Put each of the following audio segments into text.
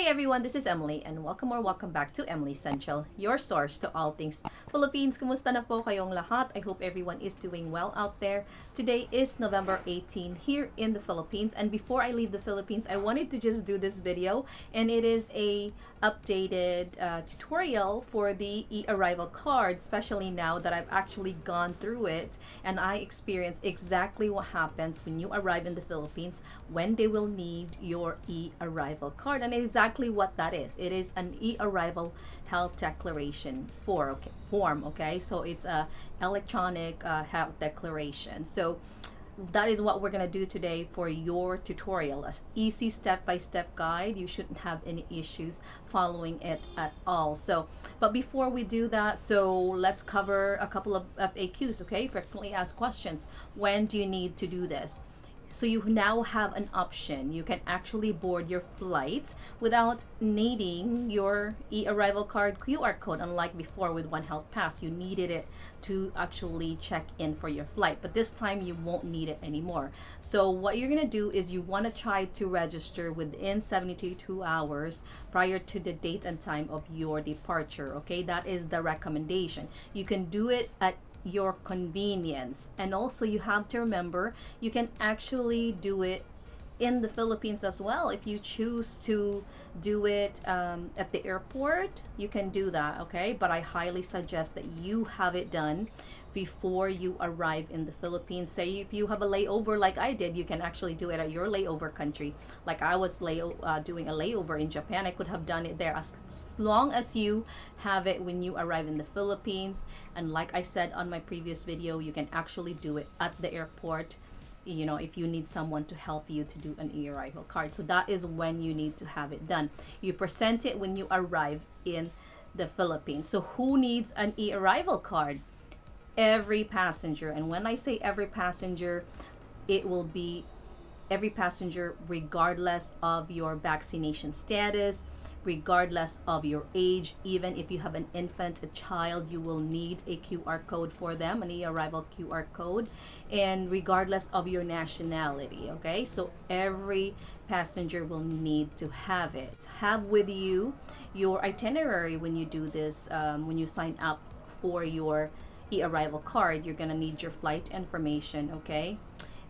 Hey everyone, this is Emily and welcome back to Emily Central, your source to all things Philippines. Kumusta na po kayong lahat? I hope everyone is doing well out there. Today is November 18 here in the Philippines, and before I leave the Philippines, I wanted to just do this video, and it is a updated tutorial for the eArrival card, especially now that I've actually gone through it and I experienced exactly what happens when you arrive in the Philippines when they will need your eArrival card, and exactly what that is. It is an eArrival health declaration form, okay? So it's a electronic health declaration. So that is what we're gonna do today for your tutorial. An easy step-by-step guide. You shouldn't have any issues following it at all. So, but before we do that, so let's cover a couple of FAQs, okay? Frequently asked questions. When do you need to do this? So you now have an option. You can actually board your flight without needing your eArrival card QR code. Unlike before with One Health Pass, you needed it to actually check in for your flight. But this time you won't need it anymore. So what you're gonna do is you wanna try to register within 72 hours prior to the date and time of your departure, okay? That is the recommendation. You can do it at your convenience, and also you have to remember you can actually do it in the Philippines as well. If you choose to do it at the airport, you can do that, okay? But I highly suggest that you have it done before you arrive in the Philippines. Say if you have a layover like I did, you can actually do it at your layover country. Like I was doing a layover in Japan, I could have done it there. As long as you have it when you arrive in the Philippines, and like I said on my previous video, you can actually do it at the airport, you know, if you need someone to help you to do an eArrival card. So that is when you need to have it done. You present it when you arrive in the Philippines. So who needs an eArrival card? Every passenger. And when I say every passenger, it will be every passenger regardless of your vaccination status, regardless of your age. Even if you have an infant, a child, you will need a QR code for them, an eArrival QR code, and regardless of your nationality, okay? So every passenger will need to have it. Have with you your itinerary when you do this, when you sign up for your eArrival card. You're gonna need your flight information, okay?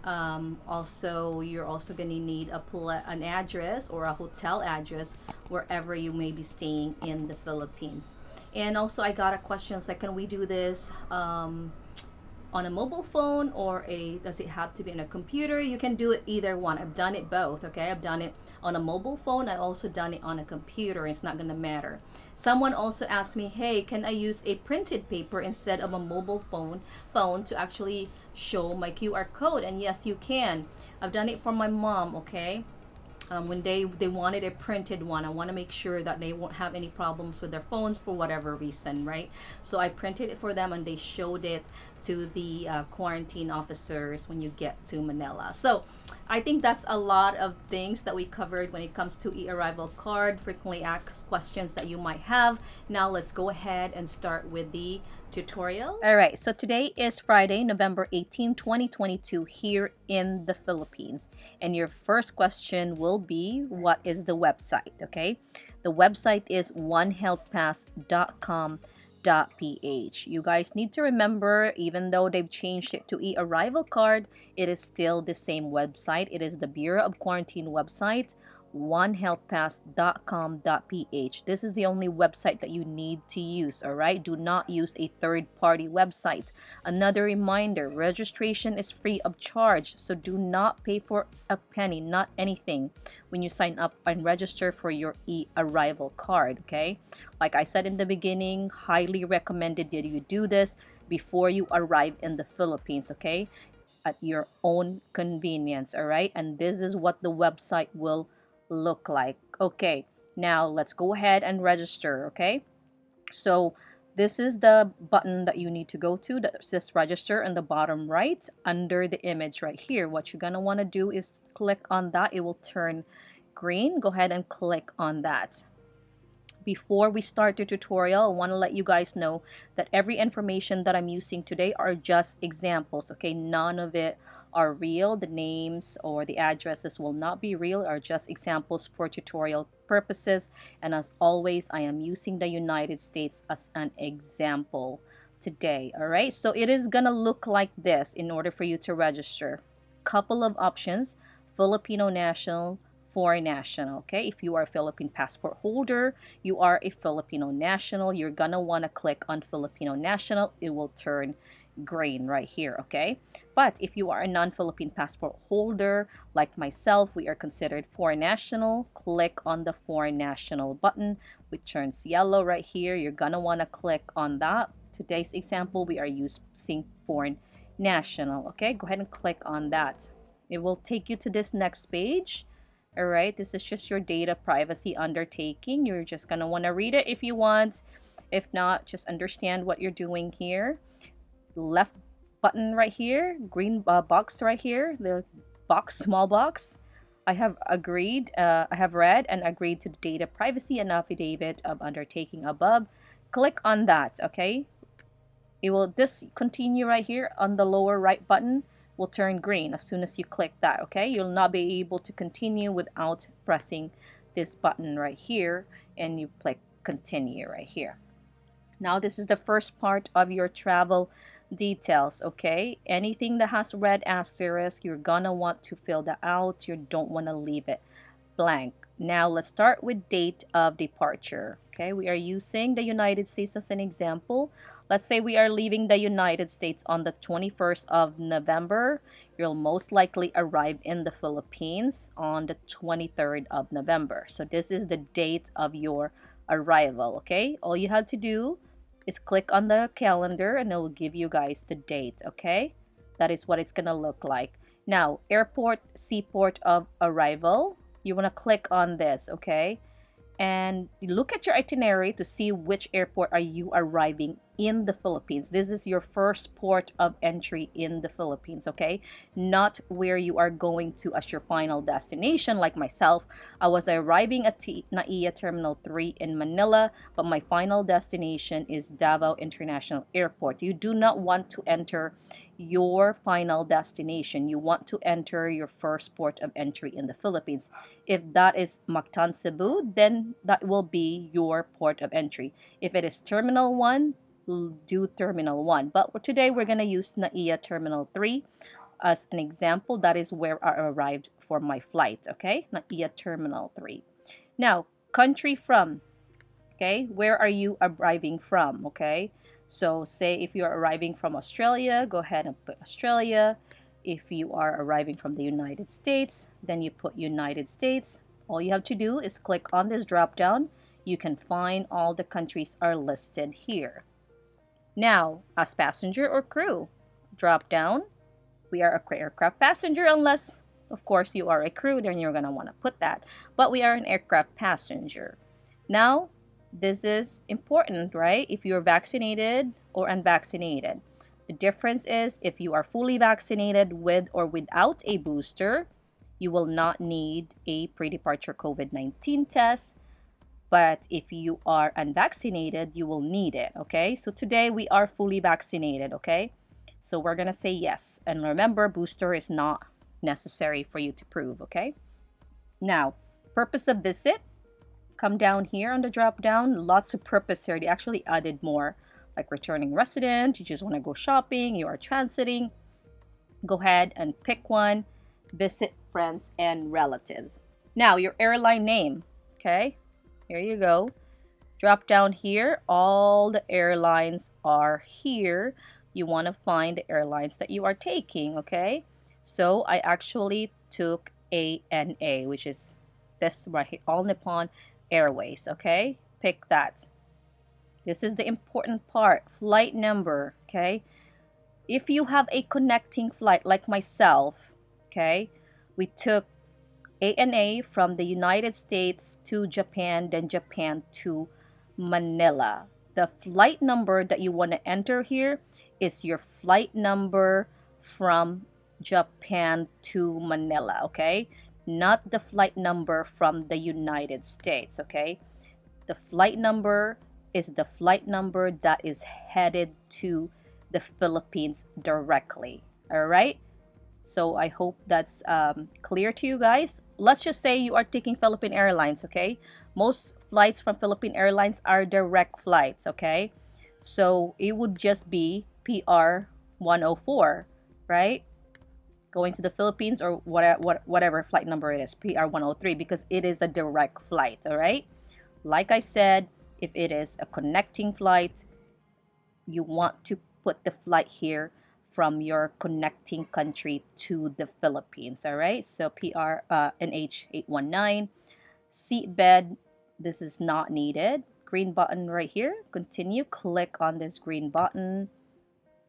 Also, you're also gonna need an address or a hotel address wherever you may be staying in the Philippines. And also, I got a question like, can we do this on a mobile phone, or does it have to be on a computer? You can do it either one. I've done it both, okay? I've done it on a mobile phone. I also done it on a computer. It's not gonna matter. Someone also asked me, hey, can I use a printed paper instead of a mobile phone to actually show my QR code? And yes, you can. I've done it for my mom, okay? When they wanted a printed one, I want to make sure that they won't have any problems with their phones for whatever reason, right? So I printed it for them and they showed it to the quarantine officers when you get to Manila. So I think that's a lot of things that we covered when it comes to eArrival card, frequently asked questions that you might have. Now let's go ahead and start with the tutorial. All right, so today is Friday, November 18, 2022 here in the Philippines. And your first question will be, what is the website, okay? The website is onehealthpass.com.ph. You guys need to remember, even though they've changed it to eArrival card, it is still the same website. It is the Bureau of Quarantine website, onehealthpass.com.ph. This is the only website that you need to use, all right? Do not use a third-party website. Another reminder, registration is free of charge, so do not pay for a penny, not anything, when you sign up and register for your eArrival card, okay? Like I said in the beginning, highly recommended that you do this before you arrive in the Philippines, okay? At your own convenience, all right? And this is what the website will look like. Okay, now let's go ahead and register, okay? So this is the button that you need to go to that says register in the bottom right under the image right here. What you're gonna want to do is click on that. It will turn green. Go ahead and click on that. Before we start the tutorial, I want to let you guys know that every information that I'm using today are just examples, okay? None of it are real. The names or the addresses will not be real, are just examples for tutorial purposes. And as always, I am using the United States as an example today, all right? So it is gonna look like this in order for you to register. Couple of options: Filipino national, foreign national. Okay, if you are a Philippine passport holder, you are a Filipino national, you're gonna want to click on Filipino national. It will turn green right here. Okay, but if you are a non-Philippine passport holder like myself, we are considered foreign national. Click on the foreign national button, which turns yellow right here. You're gonna want to click on that. Today's example, we are using foreign national. Okay, go ahead and click on that. It will take you to this next page. All right, this is just your data privacy undertaking. You're just gonna want to read it if you want. If not, just understand what you're doing here. Left button right here, green box right here, the box, small box. I have agreed, I have read and agreed to the data privacy and affidavit of undertaking above. Click on that. Okay, it will discontinue right here on the lower right button. Will turn green as soon as you click that. Okay, you'll not be able to continue without pressing this button right here, and you click continue right here. Now this is the first part of your travel details. Okay, anything that has red asterisk, you're gonna want to fill that out. You don't want to leave it blank. Now let's start with date of departure. Okay, we are using the United States as an example. Let's say we are leaving the United States on the 21st of November. You'll most likely arrive in the Philippines on the 23rd of November. So this is the date of your arrival. Okay, all you have to do is click on the calendar and it will give you guys the date. Okay, that is what it's gonna look like. Now, airport, seaport of arrival. You want to click on this. Okay, and look at your itinerary to see which airport are you arriving in the Philippines. This is your first port of entry in the Philippines. Okay, not where you are going to as your final destination. Like myself, I was arriving at 𝗪𝗂 Terminal 3 in Manila, but my final destination is Davao International Airport. You do not want to enter your final destination. You want to enter your first port of entry in the Philippines. If that is Mactan, Cebu, then that will be your port of entry. If it is Terminal 1, do Terminal 1. But today we're going to use 𝗪𝗂 Terminal 3 as an example. That is where I arrived for my flight. Okay, 𝗪𝗂 Terminal 3. Now, country from. Okay, where are you arriving from? Okay, so say if you're arriving from Australia, go ahead and put Australia. If you are arriving from the United States, then you put United States. All you have to do is click on this drop down. You can find all the countries are listed here. Now, as passenger or crew, drop down. We are a aircraft passenger, unless, of course, you are a crew, then you're going to want to put that. But we are an aircraft passenger. Now, this is important, right? If you're vaccinated or unvaccinated. The difference is if you are fully vaccinated with or without a booster, you will not need a pre-departure COVID-19 test. But if you are unvaccinated, you will need it. Okay, so today we are fully vaccinated. Okay, so we're gonna say yes, and remember, booster is not necessary for you to prove. Okay, now purpose of visit, come down here on the drop down. Lots of purpose here. They actually added more, like returning resident, you just want to go shopping, you are transiting, go ahead and pick one. Visit friends and relatives. Now your airline name. Okay, here you go. Drop down here. All the airlines are here. You want to find the airlines that you are taking. Okay, so I actually took ANA, which is this right here, All Nippon Airways. Okay, pick that. This is the important part, flight number. Okay, if you have a connecting flight like myself, okay, we took ANA from the United States to Japan, then Japan to Manila. The flight number that you want to enter here is your flight number from Japan to Manila, okay? Not the flight number from the United States, okay? The flight number is the flight number that is headed to the Philippines directly. All right. So I hope that's clear to you guys. Let's just say you are taking Philippine Airlines, okay? Most flights from Philippine Airlines are direct flights, okay? So it would just be PR 104, right? Going to the Philippines, or whatever flight number it is, PR 103, because it is a direct flight, all right? Like I said, if it is a connecting flight, you want to put the flight here from your connecting country to the Philippines, all right? So PR NH819, seatbed, this is not needed. Green button right here, continue, click on this green button,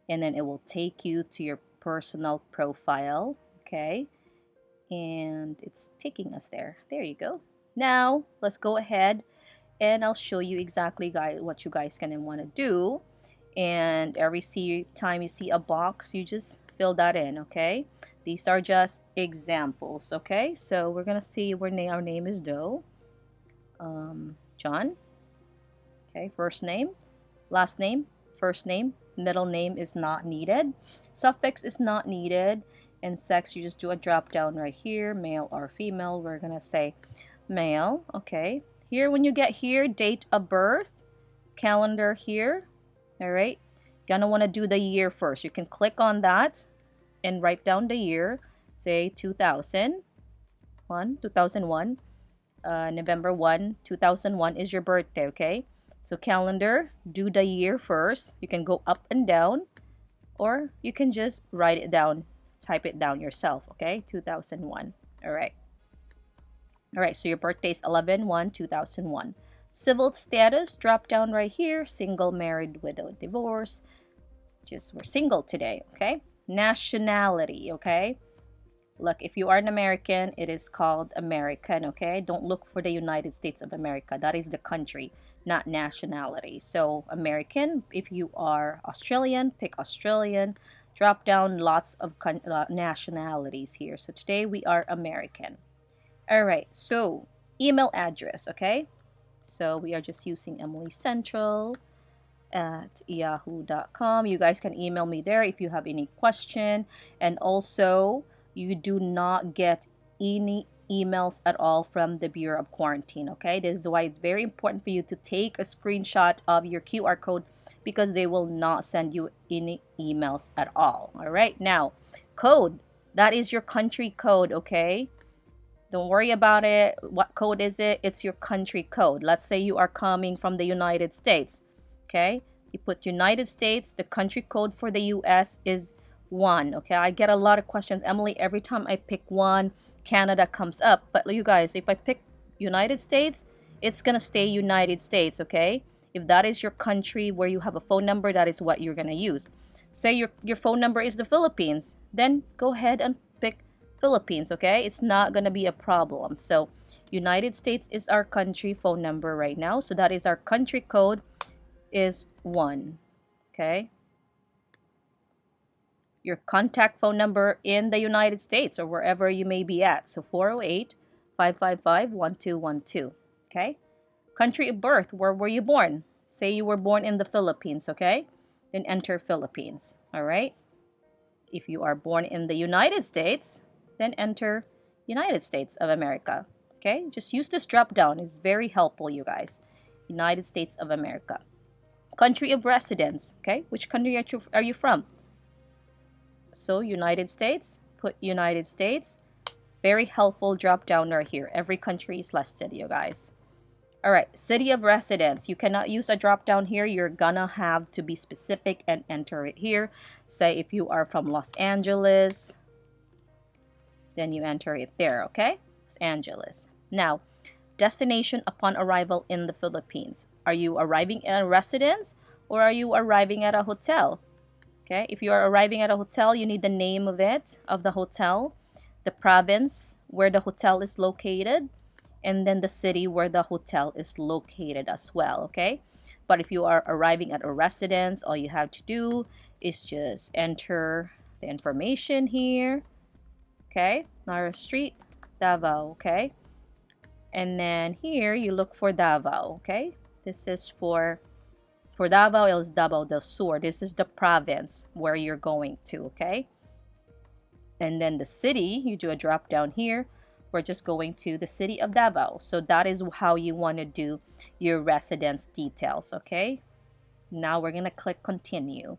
and then it will take you to your personal profile, okay? And it's taking us there. There you go. Now, let's go ahead and I'll show you exactly what you guys can want to do. And every time you see a box, you just fill that in, okay? These are just examples, okay? So we're gonna see our name is Doe, John, okay? First name, last name, first name, middle name is not needed, suffix is not needed, and sex, you just do a drop down right here, male or female. We're gonna say male, okay? Here, when you get here, date of birth, calendar here. All right, gonna want to do the year first. You can click on that and write down the year. Say 2001, November 1, 2001 is your birthday, okay? So calendar, do the year first. You can go up and down, or you can just write it down, type it down yourself, okay? 2001, all right. All right, so your birthday is 11/1/2001. Civil status, drop down right here, single, married, widow, divorce. Just we're single today, okay? Nationality, okay? Look, if you are an American, it is called American, okay? Don't look for the United States of America. That is the country, not nationality. So American, if you are Australian, pick Australian. Drop down lots of nationalities here. So today we are American. All right, so email address, okay? So we are just using emilycentral@yahoo.com. You guys can email me there if you have any question. And also, you do not get any emails at all from the Bureau of Quarantine, okay? This is why it's very important for you to take a screenshot of your QR code, because they will not send you any emails at all. All right, now, code. That is your country code, okay? Don't worry about it. What code is it? It's your country code. Let's say you are coming from the United States. Okay? You put United States. The country code for the US is 1. Okay? I get a lot of questions. Emily, every time I pick 1, Canada comes up. But you guys, if I pick United States, it's going to stay United States. Okay? If that is your country where you have a phone number, that is what you're going to use. Say your phone number is the Philippines. Then go ahead and pick Philippines, okay? It's not gonna be a problem. So United States is our country phone number right now. So that is our country code is 1, okay? Your contact phone number in the United States or wherever you may be at. So 408-555-1212, okay? Country of birth, where were you born? Say you were born in the Philippines, okay? Then enter Philippines, all right? If you are born in the United States, then enter United States of America, okay? Just use this drop down. It's very helpful, you guys. United States of America. Country of residence, okay? Which country are you from? So United States, put United States. Very helpful drop down right here. Every country is listed, you guys. All right, city of residence. You cannot use a drop down here. You're gonna have to be specific and enter it here. Say if you are from Los Angeles, then you enter it there, okay? Los Angeles. Now, destination upon arrival in the Philippines. Are you arriving at a residence or are you arriving at a hotel? Okay, if you are arriving at a hotel, you need the name of the hotel, the province where the hotel is located, and then the city where the hotel is located as well, okay? But if you are arriving at a residence, all you have to do is just enter the information here. Okay, Nara Street, Davao, okay? And then here you look for Davao, okay? This is for Davao is Davao del Sur. This is the province where you're going to, okay? And then the city, you do a drop down here. We're just going to the city of Davao. So that is how you want to do your residence details, okay? Now we're going to click continue.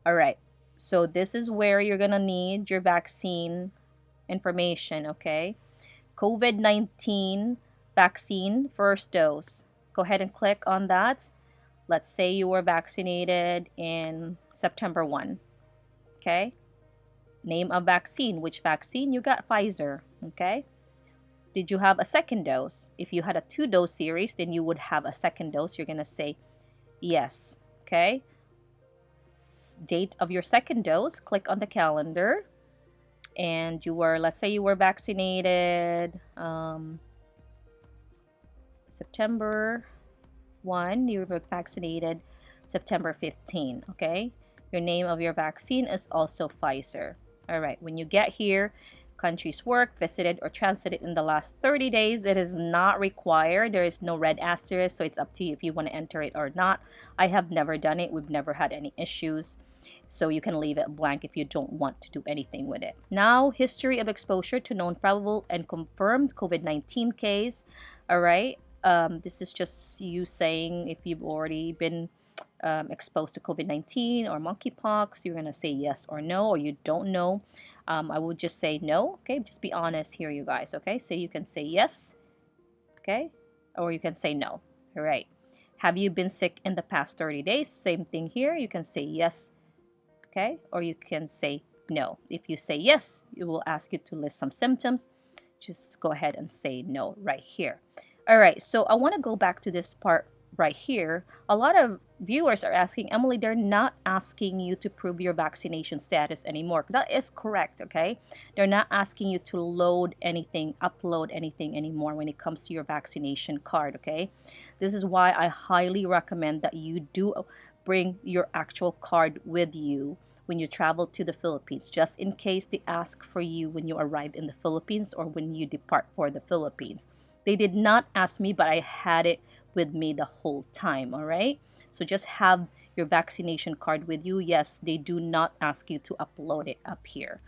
All right. So this is where you're going to need your vaccine information, okay? COVID-19 vaccine first dose. Go ahead and click on that. Let's say you were vaccinated in September 1. Okay. Name of vaccine. Which vaccine? You got Pfizer. Okay. Did you have a second dose? If you had a 2-dose series, then you would have a second dose. You're going to say yes. Okay. Date of your second dose. Click on the calendar. And you were, let's say you were vaccinated September 1, you were vaccinated September 15, okay? Your name of your vaccine is also Pfizer. All right, when you get here, countries worked, visited, or transited in the last 30 days, it is not required. There is no red asterisk, so it's up to you if you want to enter it or not. I have never done it. We've never had any issues. So you can leave it blank if you don't want to do anything with it. Now, history of exposure to known, probable, and confirmed COVID-19 case. All right. This is just you saying if you've already been exposed to COVID-19 or monkeypox, you're going to say yes or no, or you don't know. I would just say no. Okay. Just be honest here, you guys. Okay. So you can say yes. Okay. Or you can say no. All right. Have you been sick in the past 30 days? Same thing here. You can say yes. Okay, or you can say no. If you say yes, it will ask you to list some symptoms. Just go ahead and say no right here. All right, so I want to go back to this part right here. A lot of viewers are asking, Emily, they're not asking you to prove your vaccination status anymore. That is correct, okay? They're not asking you to load anything, upload anything anymore when it comes to your vaccination card, okay? This is why I highly recommend that you do bring your actual card with you when you travel to the Philippines, just in case they ask for you when you arrive in the Philippines or when you depart for the Philippines. They did not ask me, but I had it with me the whole time, all right? So just have your vaccination card with you. Yes, they do not ask you to upload it up here,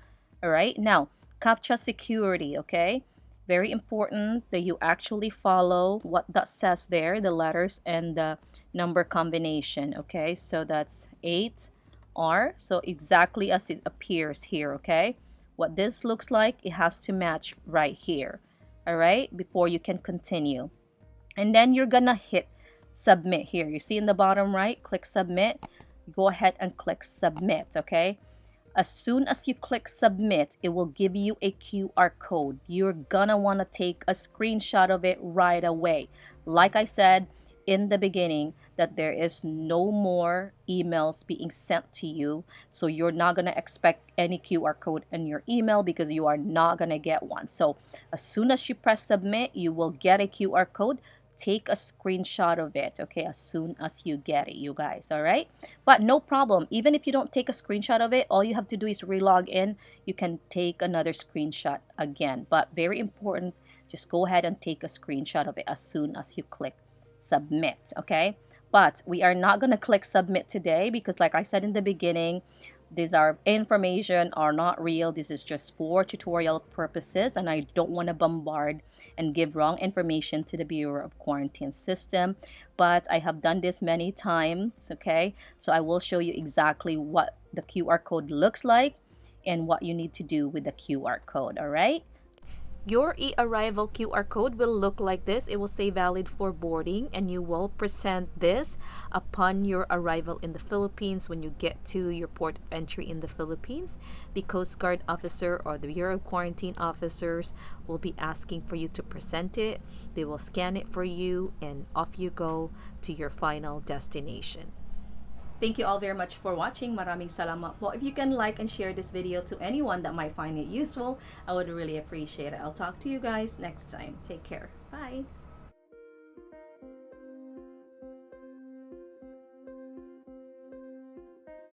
all right? Now, CAPTCHA security, okay? Very important that you actually follow what that says there, the letters and the number combination, okay? So that's 8R, so exactly as it appears here, okay? What this looks like, it has to match right here, all right? Before you can continue. And then you're gonna hit submit here. You see in the bottom right, click submit. Go ahead and click submit, okay? As soon as you click submit, it will give you a QR code. You're gonna wanna take a screenshot of it right away. Like I said in the beginning, that there is no more emails being sent to you. So you're not gonna expect any QR code in your email because you are not gonna get one. So as soon as you press submit, you will get a QR code. Take a screenshot of it, okay, as soon as you get it, you guys, all right? But no problem. Even if you don't take a screenshot of it, all you have to do is relog in. You can take another screenshot again. But very important, just go ahead and take a screenshot of it as soon as you click submit, okay? But we are not going to click submit today because like I said in the beginning, these are information are not real. This is just for tutorial purposes, and I don't want to bombard and give wrong information to the Bureau of Quarantine System. But I have done this many times, okay? So I will show you exactly what the QR code looks like and what you need to do with the QR code, all right? Your eArrival QR code will look like this. It will say valid for boarding, and you will present this upon your arrival in the Philippines. When you get to your port of entry in the Philippines, the Coast Guard officer or the Bureau of Quarantine officers will be asking for you to present it. They will scan it for you, and off you go to your final destination. Thank you all very much for watching. Maraming salamat po. If you can like and share this video to anyone that might find it useful, I would really appreciate it. I'll talk to you guys next time. Take care. Bye.